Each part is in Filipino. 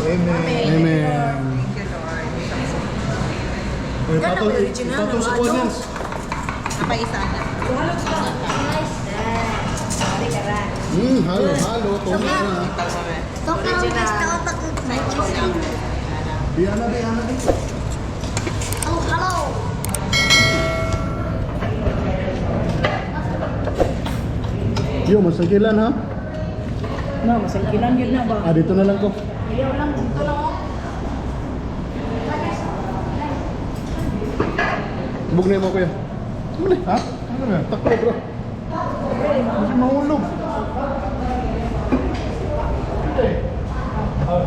Amen. Amen. Thank you, Lord. Ay, patong sa kuwan yan. Napaisa na. Halo, halo. Tunga na. Diyan na. Yo, masagilan ha? No, masangkilan yun na ba? Dito na lang ko. Ayaw lang, dito lang oh. Bug na mo kuya. Ano ha? Ano na? Takbo bro. Kasi mahulog. Okay. Oh.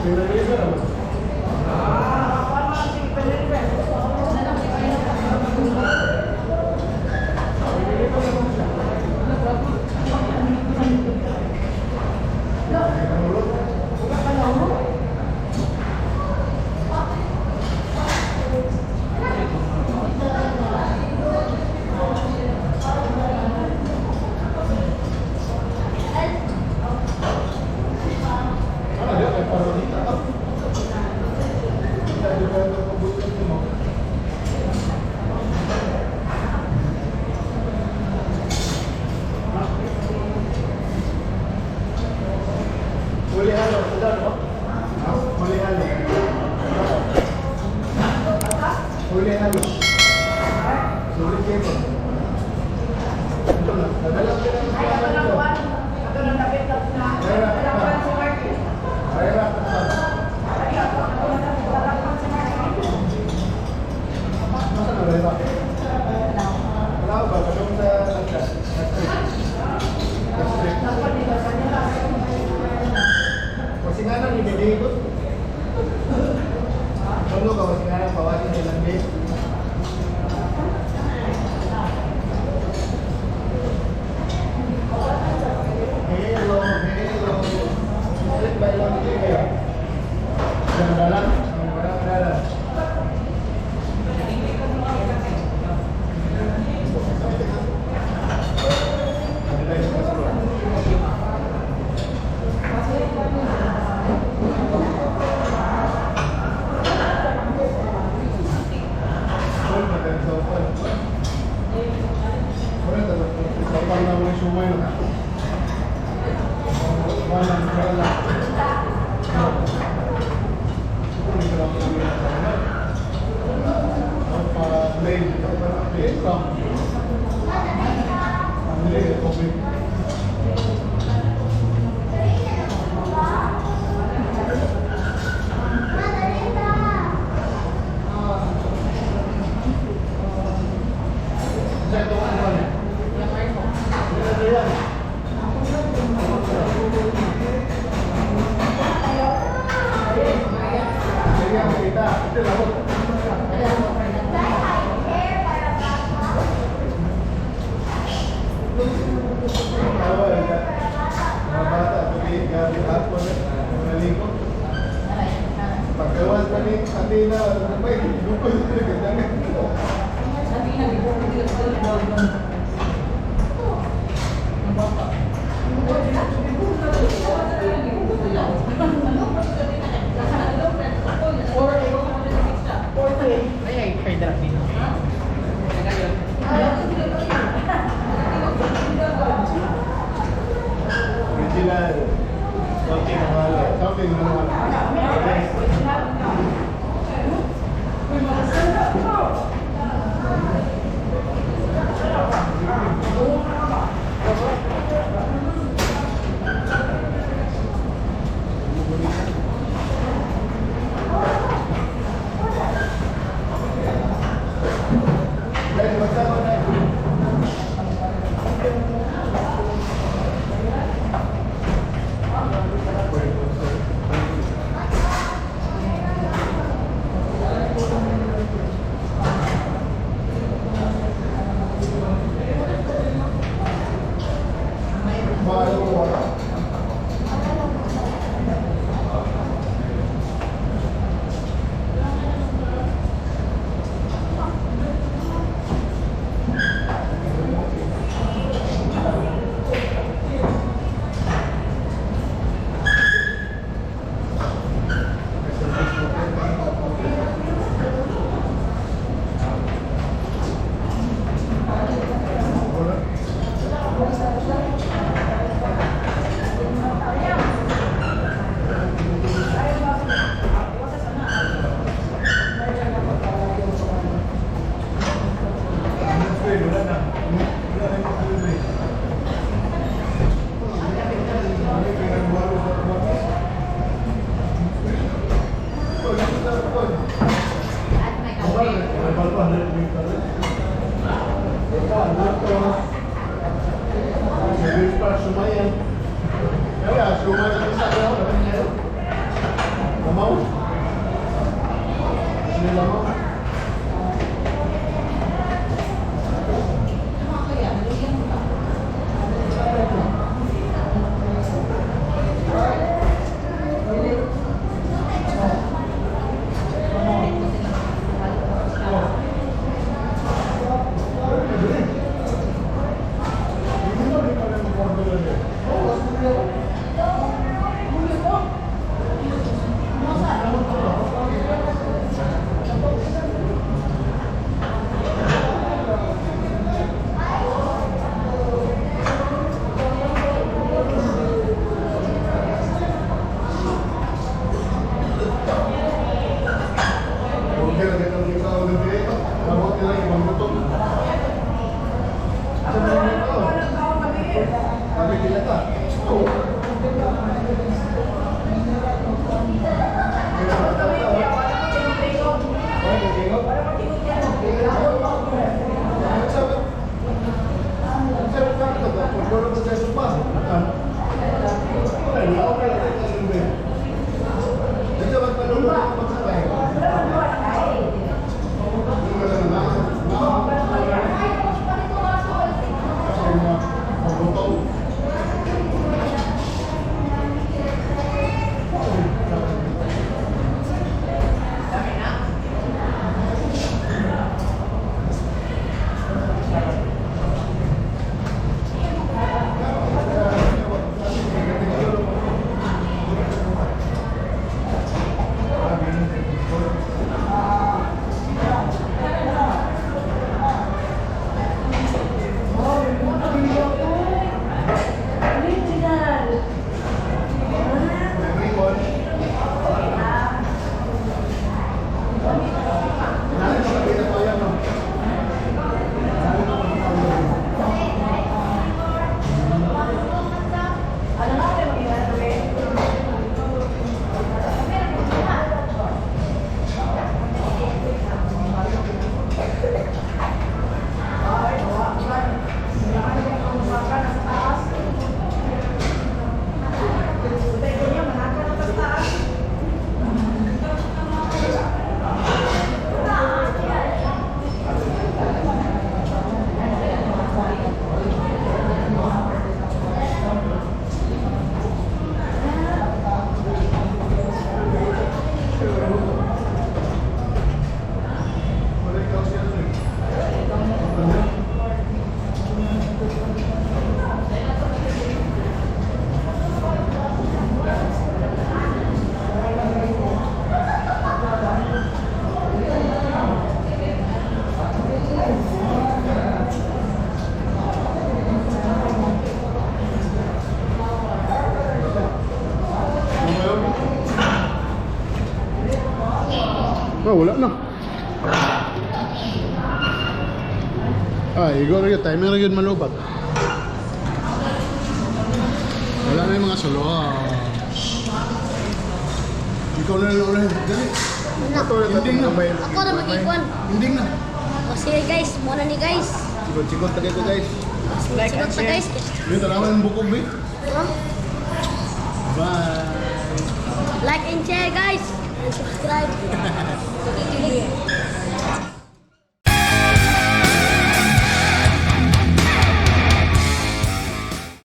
Pinalibre naman. Huli halo, sudah no? Huli halo. Huli halo. Huli kemo. Ito na. Nadala ko lang siya. Ito na tapit na. Pera. Masa na pera? Wala ba? Kadong sa nagkas. Kasi nga nang ibibigod. Ano ka kasi nga nang pawasin nilang base? Hello. Street by lang dito kayo. Dalan. Dalan. Pagkawas pa ni Athena, may lupos na nagandang. Original. Something mahal. Sumayan. Kaya, sumayan sa Lamaw? Ano yung lamaw? Oh, wala na. Ay, igor yun. Timer yun malubag. Wala na yung mga solo. Ikaw na lang ulit. Dali. Ending na. Ako na mag-ikon. Ending na. O sige guys, muna ni guys. Sikot-sikot tagay ko guys. Sigot na guys. Dito, tarawan yung bukog ba? Huh? Bye. Like and share guys. And subscribe.